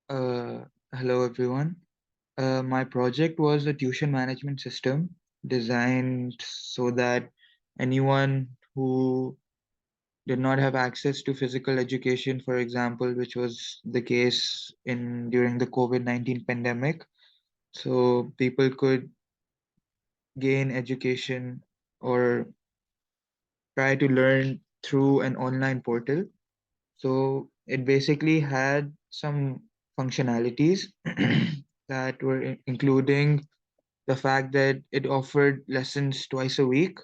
Uh, Hello everyone. My project was a tuition management system designed so that anyone who did not have access to physical education, for example, which was the case in during the COVID-19 pandemic, so people could gain education or try to learn through an online portal. So it basically had some functionalities that were including the fact that it offered lessons twice a week,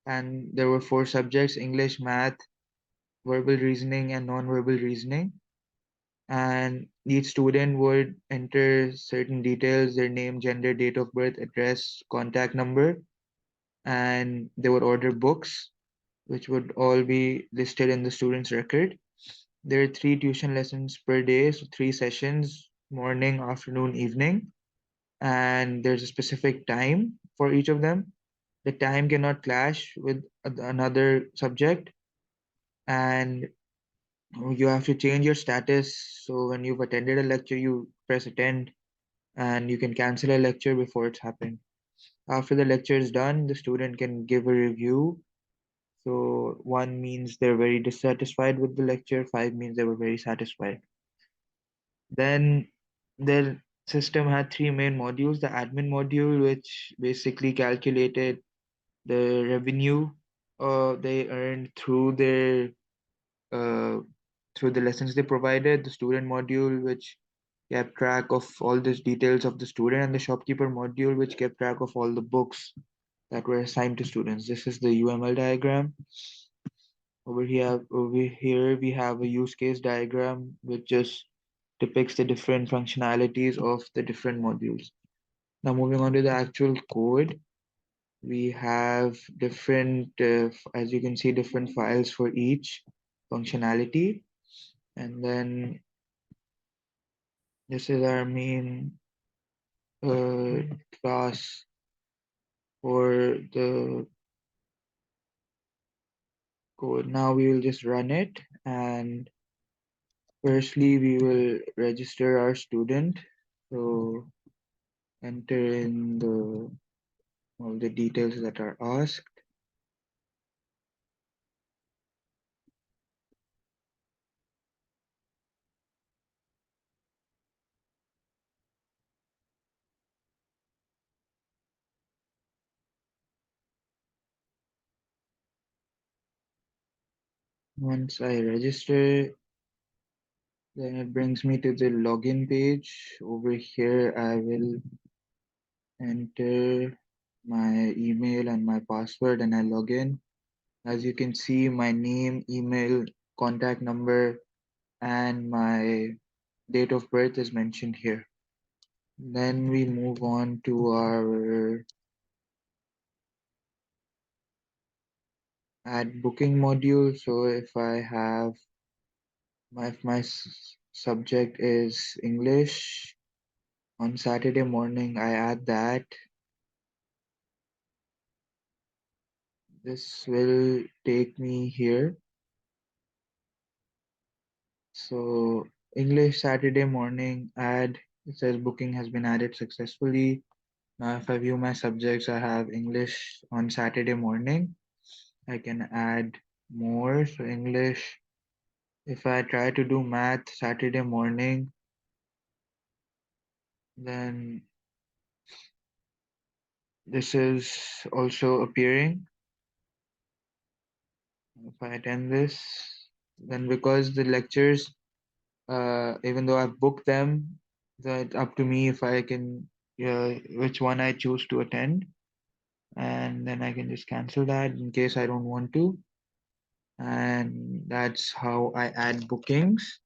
and there were four subjects: English, math, verbal reasoning, and non-verbal reasoning. And each student would enter certain details: their name, gender, date of birth, address, contact number, and they would order books, which would all be listed in the student's record. There are three tuition lessons per day, so three sessions: morning, afternoon, evening, and there's a specific time for each of them. The time cannot clash with another subject, and you have to change your status. So when you've attended a lecture, you press attend, and you can cancel a lecture before it's happened. After the lecture is done, the student can give a review. So one means they're very dissatisfied with the lecture, five means they were very satisfied. Then their system had three main modules: the admin module, which basically calculated the revenue they earned uh, through the lessons they provided; the student module, which kept track of all these details of the student; and the shopkeeper module, which kept track of all the books that were assigned to students. This is the UML diagram. Over here we have a use case diagram which just depicts the different functionalities of the different modules. Now moving on to the actual code, we have different, as you can see, different files for each functionality. And then this is our main uh, class for the code. Now we will just run it, and firstly we will register our student. So enter in all the details that are asked. Once I register, then it brings me to the login page. Over here, I will enter my email and my password and I log in. As you can see, my name, email, contact number, and my date of birth is mentioned here. Then we move on to our add booking module. So if my subject is English, on Saturday morning, I add that. This will take me here. So English Saturday morning add, it says booking has been added successfully. Now if I view my subjects, I have English on Saturday morning. I can add more. So English, if I try to do math Saturday morning, then this is also appearing. If I attend this, then because the lectures, even though I've booked them, that up to me if I can, which one I choose to attend, and then I can just cancel that in case I don't want to. And that's how I add bookings.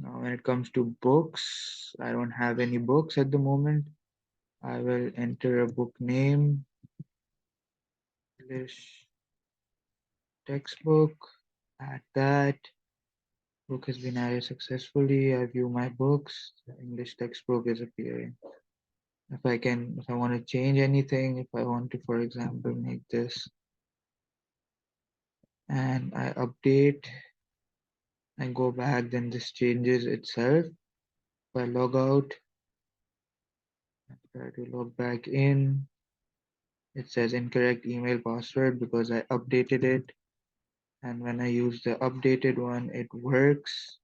Now, when it comes to books, I don't have any books at the moment. I will enter a book name, English textbook, add that. Book has been added successfully. I view my books. The English textbook is appearing. If I want to change anything, if I want to, for example, make this and I update and go back, then this changes itself. If I log out, try to log back in, it says incorrect email password because I updated it. And when I use the updated one, it works.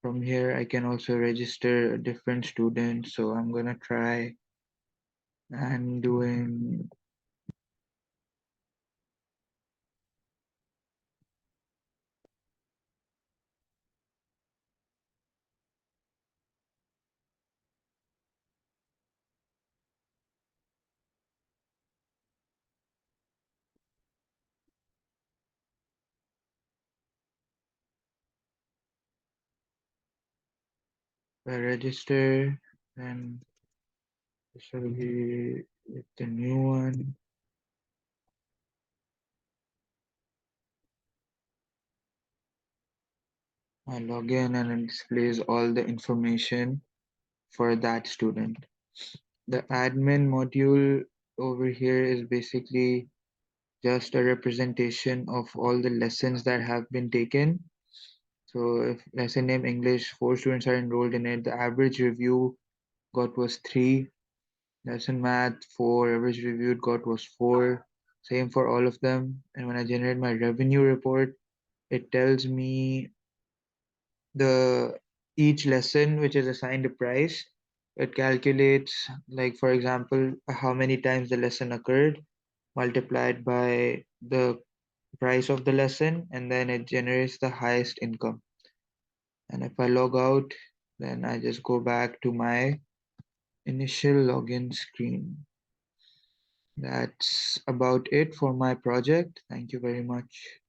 From here, I can also register a different student. So I'm gonna try and doing I register, and this will be with the new one. I log in and it displays all the information for that student. The admin module over here is basically just a representation of all the lessons that have been taken. So if lesson name English, 4 students are enrolled in it. The average review got was 3. Lesson math, 4. Average reviewed got was 4. Same for all of them. And when I generate my revenue report, it tells me the each lesson which is assigned a price. It calculates, like for example, how many times the lesson occurred multiplied by the price of the lesson, and then it generates the highest income. And if I log out, then I just go back to my initial login screen. That's about it for my project. Thank you very much.